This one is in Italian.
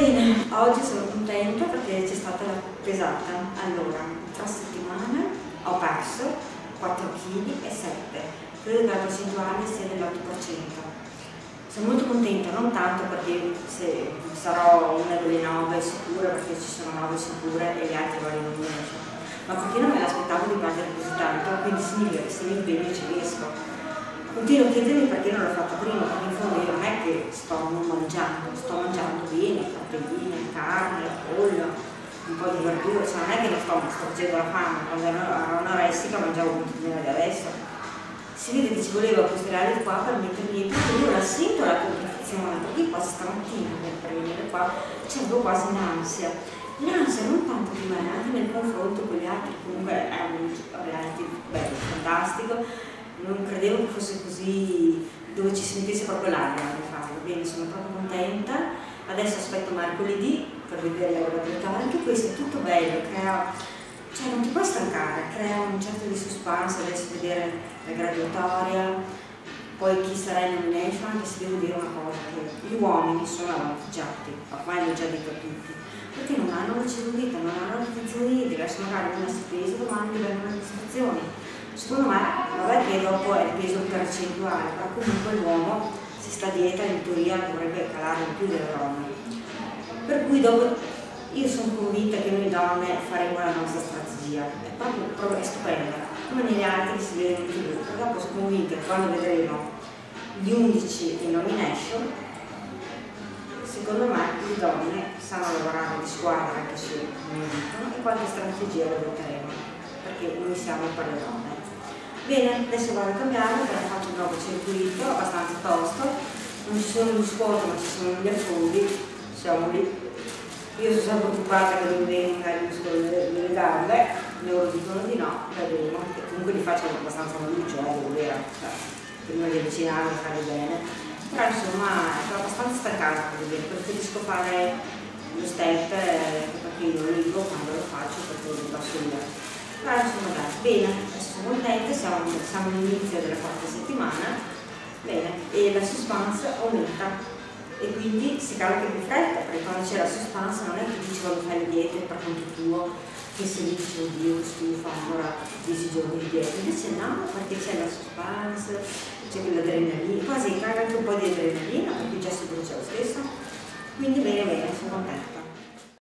Bene, oggi sono contenta perché c'è stata la pesata. Allora, 3 settimane ho perso 4 kg e 7. Credo che la percentuale sia dell'8%. Sono molto contenta, non tanto perché se sarò una delle 9 sicure, perché ci sono 9 sicure e le altre vogliono meno, ma perché non me l'aspettavo di perdere così tanto, quindi significa che se mi impegno ci riesco. Continuo a chiedermi perché non l'ho fatto prima, perché in fondo io non è che sto mangiando bene, proteine, carne, pollo, un po' di verdura, cioè non è che non sto facendo la fame, quando ero anoressica mangiavo molto meno di adesso. Si vede che ci voleva queste aree qua per mettermi, perché io la sento la contrazione, perché io quasi stamattina per venire qua c'avevo quasi un'ansia. L'ansia non tanto di me, anche nel confronto con gli altri, comunque è un reality bello, fantastico. Non credevo che fosse così, dove ci sentisse proprio l'anima di farlo. Bene, sono proprio contenta. Adesso aspetto mercoledì per vedere la graduatoria. Anche questo è tutto bello, cioè non ti puoi stancare, crea un certo di suspense adesso vedere la graduatoria, poi chi sarà in nomination, anche se devo dire una cosa, che gli uomini sono avvantaggiati, ormai l'ho già detto a tutti, perché non hanno la cellulite, non hanno la funzione idrica, magari una si pesa, domani vengono le istruzioni. Secondo me, vabbè che dopo è il peso percentuale, però comunque l'uomo si sta a dieta, in teoria dovrebbe calare di più delle donne. Per cui dopo io sono convinta che noi donne faremo la nostra strategia, è proprio stupenda, come negli altri si vede in TV, però dopo sono convinta che quando vedremo gli 11 in nomination, secondo me le donne sanno lavorare di squadra anche se non dicono e qualche strategia lo adotteremo, perché noi siamo per le donne. Bene, adesso vado a cambiare perché ho fatto un nuovo circuito abbastanza tosto, non ci sono gli squat ma ci sono gli affondi, siamo lì. Io sono sempre preoccupata che non venga il muscolo delle gambe, loro dicono di no, vedremo, comunque li faccio abbastanza maluccio, devo dire, cioè, prima di avvicinarmi a fare bene, però insomma sono abbastanza stancata, preferisco fare lo step perché io lo dico quando lo faccio perché lo passo via. Però insomma dai, bene, adesso sono contenta, siamo all'inizio della 4ª settimana, bene, e la suspense aumenta e quindi si carica più fretta, perché quando c'è la suspense non è che dici quando fai le diete per conto tuo, che se lì dici oddio stufa ancora 10 giorni di dieta, invece no, perché c'è la suspense, c'è quell'adrenalina, quasi carica anche un po' di adrenalina, perché già si brucia lo stesso, quindi bene, sono contenta.